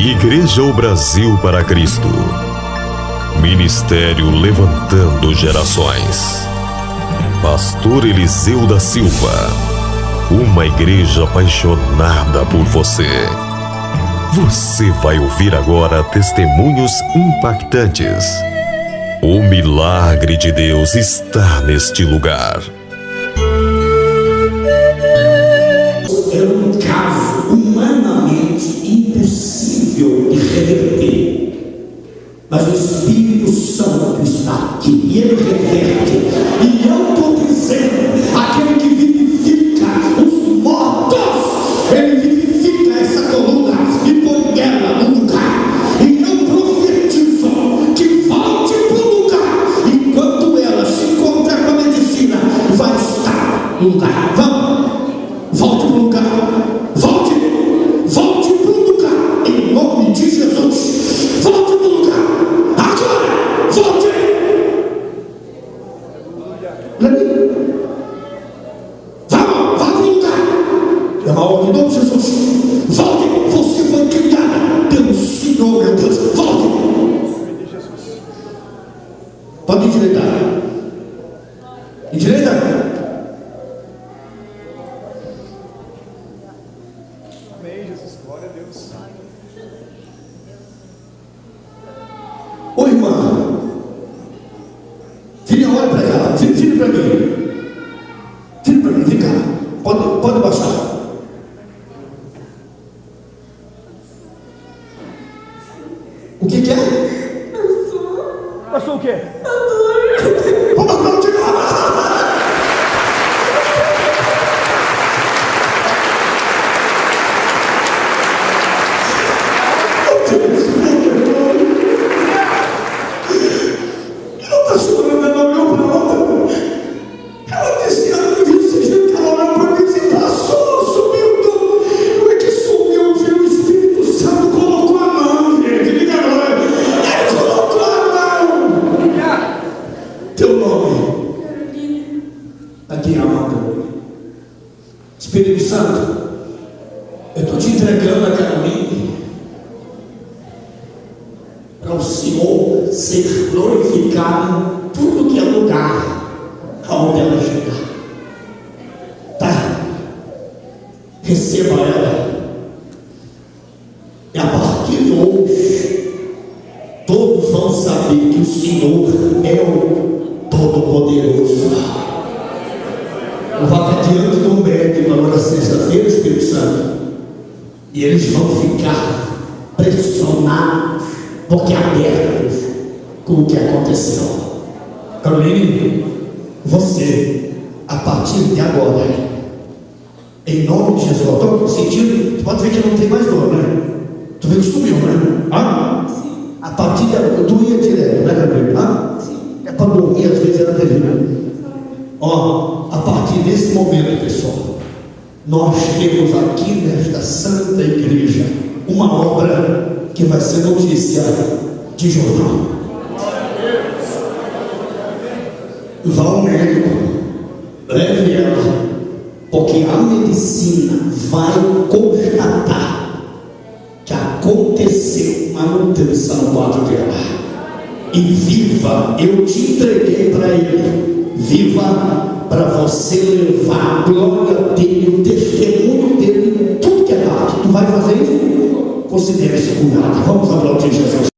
Igreja O Brasil para Cristo. Ministério levantando gerações. Pastor Eliseu da Silva. Uma igreja apaixonada por você. Você vai ouvir agora testemunhos impactantes. O milagre de Deus está neste lugar. Era um caso humanamente impossível de reverter, mas o Espírito Santo está aqui e ele reverte. E eu estou dizendo, aquele que vivifica os mortos, ele vivifica essa coluna e põe ela no lugar. E eu profetizo que volte para o lugar. Enquanto ela se encontrar com a medicina, vai estar no lugar. Vamos, volte para o lugar. Volte para o lugar. Em nome de Jesus. Volte para o lugar. Agora, volte. Vamos, vá para o lugar. É uma ordem em nome de Jesus. Volte. Você foi criada pelo Senhor, meu Deus. Volte. Pode endireitar. Endireitar. Amém, Jesus. Glória a Deus. Ô irmã, filha, olha para cá. Filha para mim. Filha para mim, vem cá. Pode baixar. O que é? Passou o quê? Vamos continuar. Ela está chorando, ela olhou para outra. Ela disse, vocês viram que ela olhou para mim e disse, passou, sumiu tudo. Como é que sumiu? O Espírito Santo colocou a mão, gente. Liga agora. Ele colocou a mão. Teu nome? Aqui, amada. Espírito Santo, eu estou te entregando a Carolina para o Senhor ser glorificado em tudo que é lugar aonde ela chegar. Tá? Receba ela. E a partir de hoje, todos vão saber que o Senhor é o Todo-Poderoso. Vá diante do médico agora sexta-feira, Espírito Santo, e eles vão ficar pressionados, boquiabertos com o que aconteceu. Caroline, você, a partir de agora, em nome de Jesus, estou sentindo, tu pode ver que não tem mais dor, né? Tu vê que sumiu, né? Ah? A partir de agora, tu ia direto, né, Caroline? Ah? É para dormir, às vezes era terrível. Ó, a partir desse momento, pessoal, nós temos aqui nesta santa igreja uma obra que vai ser notícia de jornal. Vá ao médico, leve ela, porque a medicina vai constatar que aconteceu uma mudança no quadro dela. E viva, eu te entreguei para ele. Viva para você levar a glória dele, o testemunho dele, tudo que é dado. Tu vai fazer isso? Considere-se curado. Vamos aplaudir Jesus.